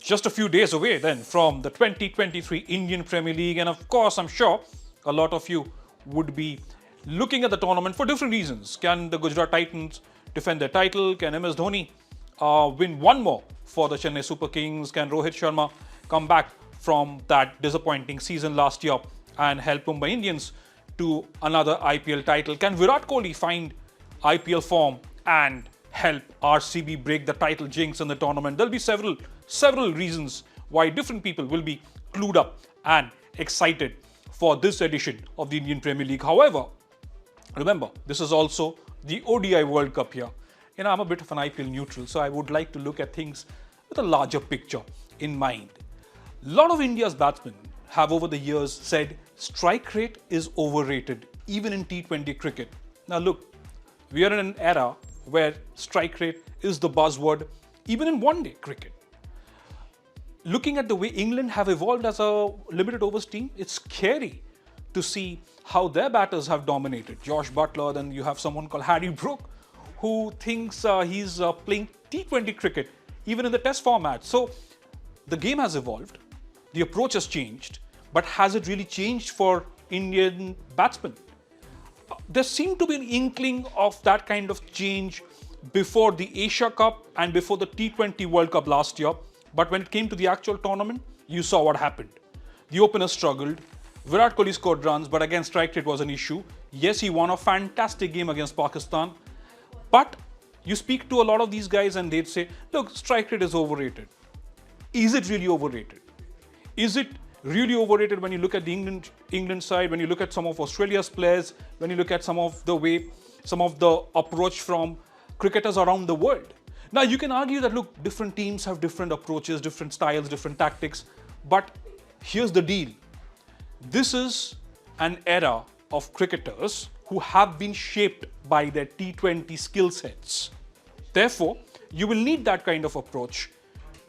just a few days away then from the 2023 Indian Premier League, and of course I'm sure a lot of you would be looking at the tournament for different reasons. Can the Gujarat Titans defend their title? Can MS Dhoni win one more for the Chennai Super Kings? Can Rohit Sharma come back from that disappointing season last year and help Mumbai Indians to another IPL title? Can Virat Kohli find IPL form and help RCB break the title jinx in the tournament? There'll be several reasons why different people will be clued up and excited for this edition of the Indian Premier League. However, remember, this is also the ODI World Cup here. I'm a bit of an IPL neutral, so I would like to look at things with a larger picture in mind. A lot of India's batsmen have over the years said strike rate is overrated, even in T20 cricket. Now look, we are in an era where strike rate is the buzzword, even in one-day cricket. Looking at the way England have evolved as a limited overs team, it's scary to see how their batters have dominated. Josh Butler, then you have someone called Harry Brook, who thinks he's playing T20 cricket, even in the test format. So the game has evolved, the approach has changed, but has it really changed for Indian batsmen? There seemed to be an inkling of that kind of change before the Asia Cup and before the T20 World Cup last year. But when it came to the actual tournament, you saw what happened. The openers struggled. Virat Kohli scored runs, but again, strike rate was an issue. Yes, he won a fantastic game against Pakistan. But you speak to a lot of these guys and they'd say, look, strike rate is overrated. Is it really overrated? Is it really overrated when you look at the England side, when you look at some of Australia's players, when you look at some of the approach from cricketers around the world? Now, you can argue that, look, different teams have different approaches, different styles, different tactics. But here's the deal. This is an era of cricketers who have been shaped by their T20 skill sets. Therefore, you will need that kind of approach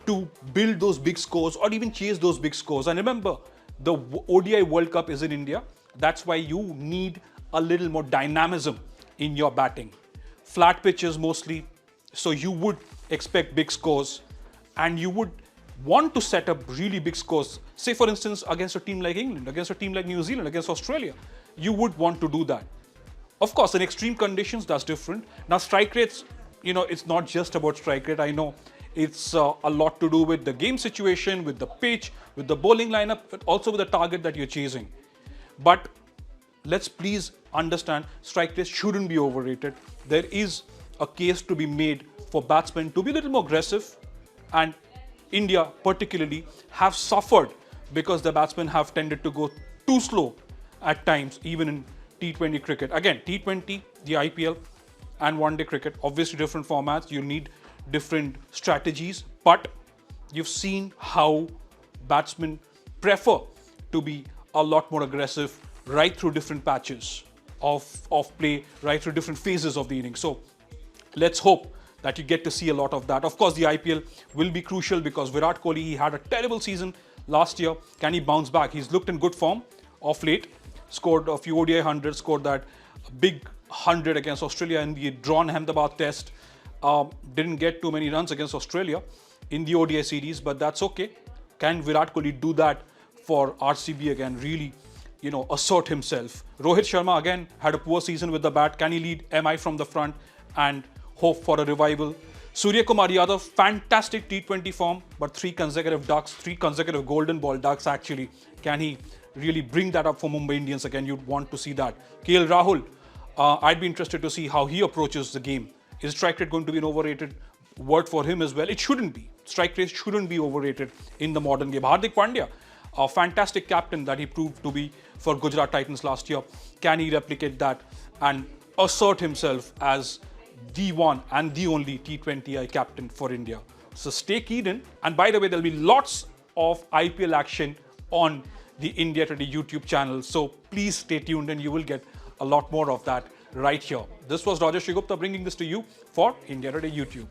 to build those big scores or even chase those big scores. And remember, the ODI World Cup is in India. That's why you need a little more dynamism in your batting. Flat pitches mostly, so you would expect big scores and you would want to set up really big scores. Say, for instance, against a team like England, against a team like New Zealand, against Australia, you would want to do that. Of course, in extreme conditions, that's different. Now, strike rates, it's not just about strike rate. I know it's a lot to do with the game situation, with the pitch, with the bowling lineup, but also with the target that you're chasing. But let's please understand, strike rates shouldn't be overrated. There is a case to be made for batsmen to be a little more aggressive, and India particularly have suffered because the batsmen have tended to go too slow at times, even in T20 cricket. Again, T20, the IPL and one-day cricket, obviously different formats, you need different strategies, but you've seen how batsmen prefer to be a lot more aggressive right through different patches of play, right through different phases of the innings. So let's hope that you get to see a lot of that. Of course, the IPL will be crucial because Virat Kohli, he had a terrible season last year. Can he bounce back? He's looked in good form of late, scored a few ODI 100s, scored that big 100 against Australia in the drawn Ahmedabad test. Didn't get too many runs against Australia in the ODI series, but that's okay. Can Virat Kohli do that for RCB again, really, assert himself? Rohit Sharma again had a poor season with the bat. Can he lead MI from the front and hope for a revival? Surya Kumar Yadav, fantastic T20 form, but 3 consecutive ducks, 3 consecutive golden ball ducks actually. Can he really bring that up for Mumbai Indians again? You'd want to see that. KL Rahul, I'd be interested to see how he approaches the game. Is strike rate going to be an overrated word for him as well? It shouldn't be. Strike rate shouldn't be overrated in the modern game. Hardik Pandya, a fantastic captain that he proved to be for Gujarat Titans last year. Can he replicate that and assert himself as the one and the only T20I captain for India? So stay keyed in. And by the way, there'll be lots of IPL action on the India Today YouTube channel. So please stay tuned and you will get a lot more of that right here. This was Rajesh Gupta bringing this to you for India Today YouTube.